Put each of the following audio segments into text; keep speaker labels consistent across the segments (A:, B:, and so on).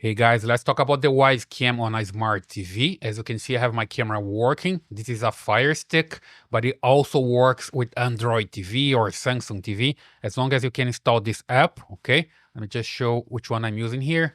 A: Hey guys, let's talk about the Wyze Cam on a smart TV. As you can see, I have my camera working. This is a Fire Stick, but it also works with Android TV or Samsung TV, as long as you can install this app, okay? Let me just show which one I'm using here.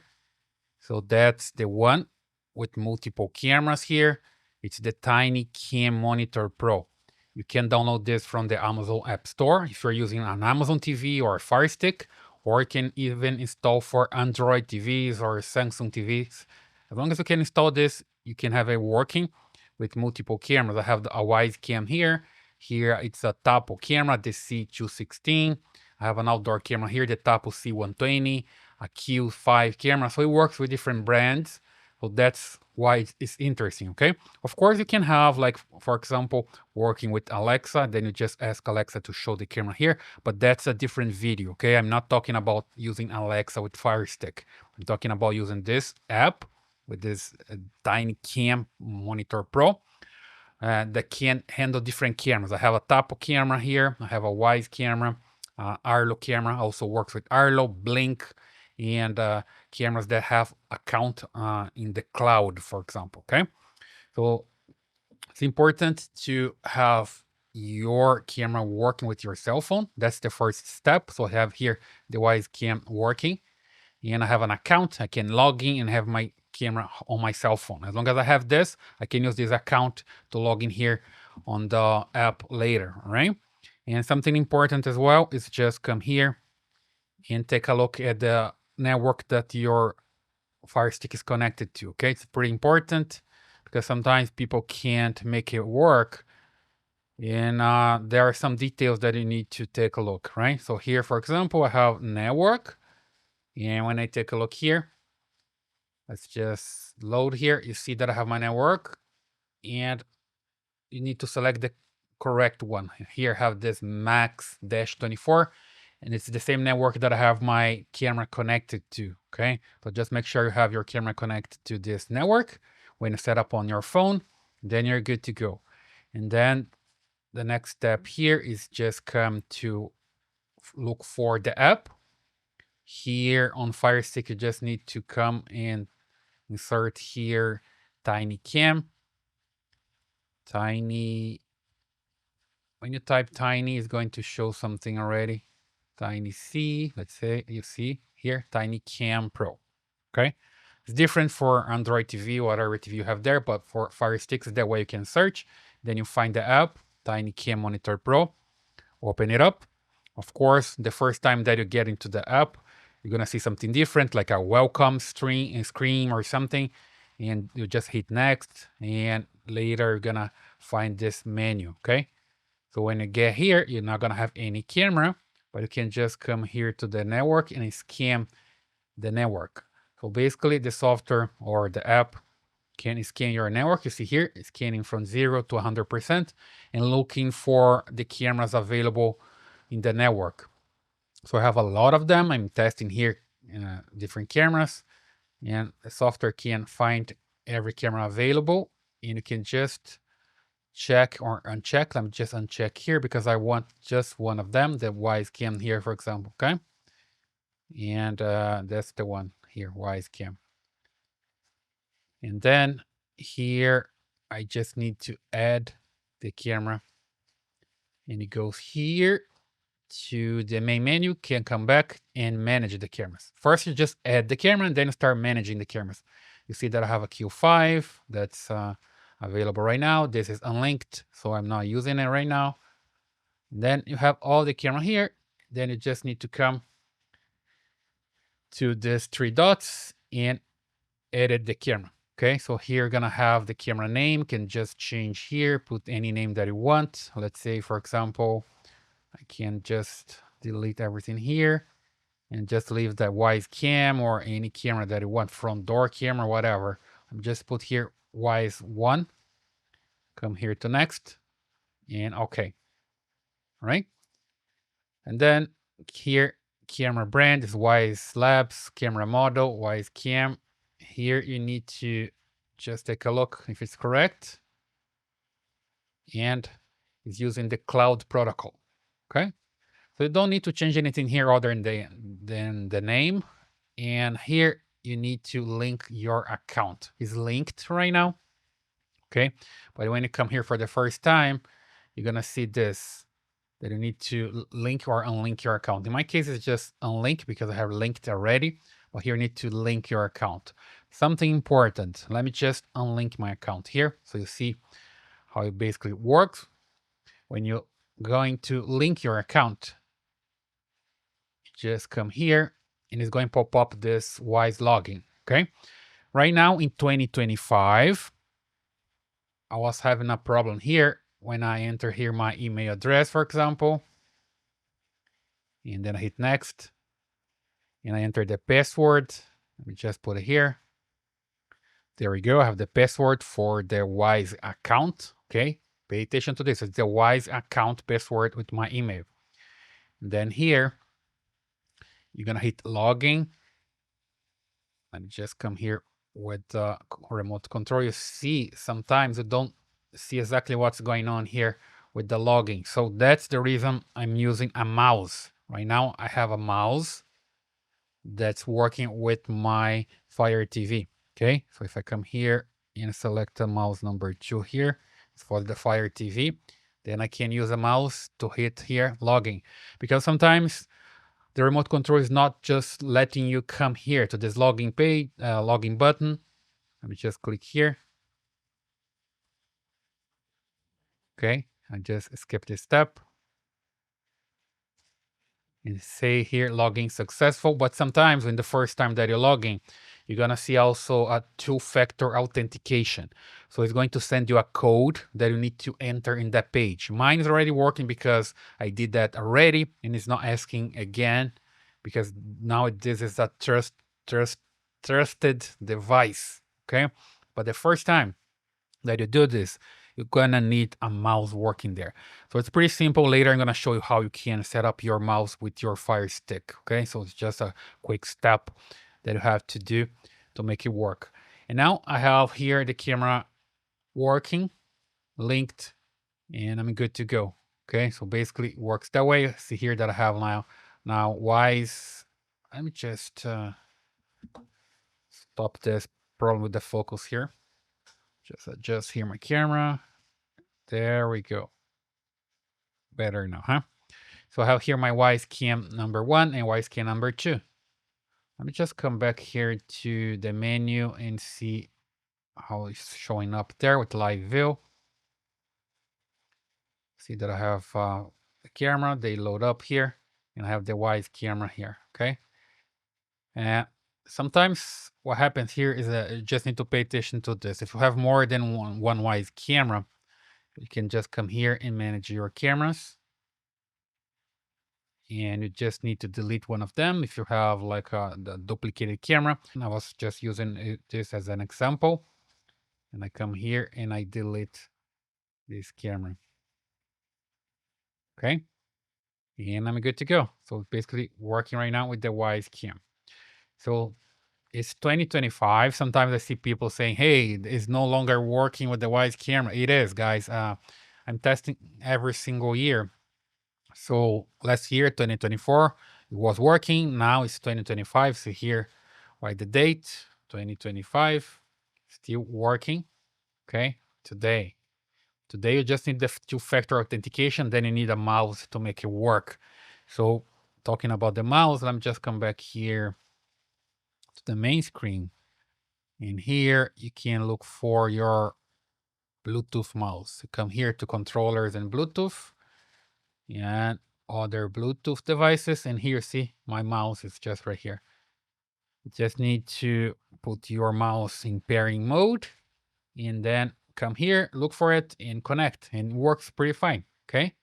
A: So that's the one with multiple cameras here. It's the TinyCam Monitor Pro. You can download this from the Amazon App Store if you're using an Amazon TV or a Fire Stick, or you can even install for Android TVs or Samsung TVs. As long as you can install this, you can have it working with multiple cameras. I have a Wyze Cam here. Here it's a Tapo camera, the C216. I have an outdoor camera here, the Tapo C120, a Q5 camera. So it works with different brands. So that's why it's interesting, okay? Of course, you can have, like, for example, working with Alexa, then you just ask Alexa to show the camera here, but that's a different video, okay? I'm not talking about using Alexa with Fire Stick. I'm talking about using this app with this TinyCam Monitor Pro that can handle different cameras. I have a Tapo camera here, I have a Wyze camera, Arlo camera, also works with Arlo, Blink, and cameras that have account in the cloud, for example, okay? So it's important to have your camera working with your cell phone. That's the first step. So I have here the Wyze Cam working, and I have an account. I can log in and have my camera on my cell phone. As long as I have this, I can use this account to log in here on the app later, right? And something important as well is just come here and take a look at the network that your Fire Stick is connected to, okay? It's pretty important because sometimes people can't make it work, and there are some details that you need to take a look, right? So here, for example, I have network, and when I take a look here, let's just load here, you see that I have my network, and you need to select the correct one. Here I have this max-24, and it's the same network that I have my camera connected to, okay? So just make sure you have your camera connected to this network. When you set up on your phone, then you're good to go. And then the next step here is just come to look for the app. Here on Fire Stick, you just need to come and insert here TinyCam. Tiny, when you type Tiny, it's going to show something already. Tiny C, let's say, you see here, TinyCam Pro, okay? It's different for Android TV, whatever TV you have there, but for Fire Sticks, that way you can search. Then you find the app, TinyCam Monitor Pro, open it up. Of course, the first time that you get into the app, you're gonna see something different, like a welcome screen or something, and you just hit next, and later you're gonna find this menu, okay? So when you get here, you're not gonna have any camera, but you can just come here to the network and scan the network. So basically the software or the app can scan your network. You see here, it's scanning from 0 to 100% and looking for the cameras available in the network. So I have a lot of them. I'm testing here different cameras, and the software can find every camera available, and you can just check or uncheck. Let me just uncheck here because I want just one of them, the Wyze Cam here, for example, okay? And that's the one here, Wyze Cam. And then here, I just need to add the camera, and it goes here to the main menu, can come back and manage the cameras. First, you just add the camera and then you start managing the cameras. You see that I have a Q5 that's available right now. This is unlinked, so I'm not using it right now. And then you have all the camera here. Then you just need to come to these three dots and edit the camera. Okay, so here you're gonna have the camera name, can just change here, put any name that you want. Let's say, for example, I can just delete everything here and just leave the Wyze Cam or any camera that you want, front door camera, whatever. I'm just put here Wyze 1, come here to next, and okay, all right? And then here, camera brand is Wyze Labs, camera model, Wyze Cam. Here you need to just take a look if it's correct, and it's using the cloud protocol, okay? So you don't need to change anything here other than the name. And here you need to link your account. It's linked right now, okay? But when you come here for the first time, you're gonna see this, that you need to link or unlink your account. In my case, it's just unlink because I have linked already, but here you need to link your account. Something important, let me just unlink my account here so you see how it basically works. When you're going to link your account, you just come here and it's going to pop up this Wyze login, okay? Right now in 2025, I was having a problem here when I enter here my email address, for example, and then I hit next, and I enter the password. Let me just put it here. There we go. I have the password for the Wyze account. Okay. Pay attention to this. It's the Wyze account password with my email. And then here, you're going to hit login. Let me just come here with the remote control. You see, sometimes you don't see exactly what's going on here with the login. So that's the reason I'm using a mouse. Right now, I have a mouse that's working with my Fire TV. Okay, so if I come here and select the mouse number 2 here, it's for the Fire TV, then I can use a mouse to hit here login, because sometimes the remote control is not just letting you come here to this login page, login button. Let me just click here. Okay, I just skip this step and say here login successful. But sometimes when the first time that you're logging, you're gonna see also a two-factor authentication. So it's going to send you a code that you need to enter in that page. Mine is already working because I did that already, and it's not asking again because now this is a trusted device. Okay, but the first time that you do this, you're gonna need a mouse working there. So it's pretty simple. Later, I'm gonna show you how you can set up your mouse with your Fire Stick. Okay, so it's just a quick step that you have to do to make it work. And now I have here the camera working, linked, and I'm good to go. Okay, so basically it works that way. See here that I have now Wyze. Let me just stop this problem with the focus here. Just adjust here my camera. There we go. Better now, huh? So I have here my Wyze Cam number 1 and Wyze Cam number 2. Let me just come back here to the menu and see how it's showing up there with live view. See that I have the camera, they load up here, and I have the Wyze camera here, okay? And sometimes what happens here is that you just need to pay attention to this. If you have more than one Wyze camera, you can just come here and manage your cameras. And you just need to delete one of them if you have like the duplicated camera. And I was just using this as an example. And I come here and I delete this camera. Okay. And I'm good to go. So basically working right now with the Wyze Cam. So it's 2025. Sometimes I see people saying, hey, it's no longer working with the Wyze camera. It is, guys. I'm testing every single year. So last year, 2024, it was working. Now it's 2025. So here, write the date, 2025, still working. Okay, today. Today you just need the two-factor authentication. Then you need a mouse to make it work. So talking about the mouse, let me just come back here to the main screen. And here you can look for your Bluetooth mouse. You come here to controllers and Bluetooth. And other Bluetooth devices, and here, see, my mouse is just right here. You just need to put your mouse in pairing mode and then come here, look for it and connect, and it works pretty fine. Okay,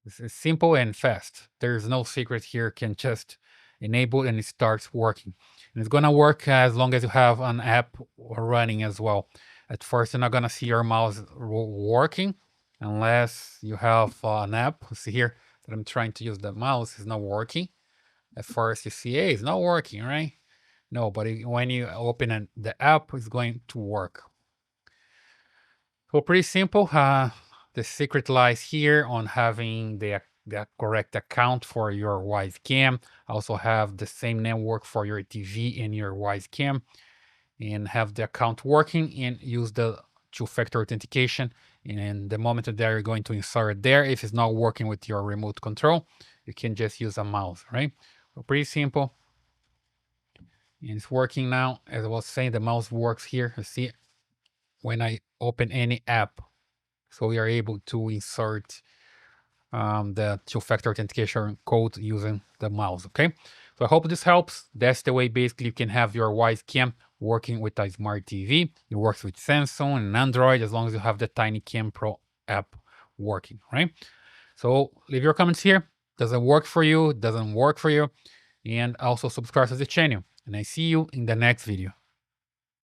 A: this is simple and fast. There's no secret here. Can just enable and it starts working, and it's gonna work as long as you have an app running as well. At first you're not gonna see your mouse working unless you have an app. See here that I'm trying to use the mouse is not working. At first you see, hey, it's not working, right? No, but when you open the app, it's going to work. So pretty simple. The secret lies here on having the the correct account for your Wyze Cam, also have the same network for your TV and your Wyze Cam, and have the account working, and use the two-factor authentication. And the moment that you're going to insert there, if it's not working with your remote control, you can just use a mouse, right? So pretty simple. And it's working now. As I was saying, the mouse works here. You see when I open any app. So we are able to insert the two-factor authentication code using the mouse, okay? So I hope this helps. That's the way basically you can have your Wyze Cam working with a smart TV. It works with Samsung and Android as long as you have the TinyCam Pro app working, right? So leave your comments here. Does it work for you? Doesn't work for you? And also subscribe to the channel. And I see you in the next video.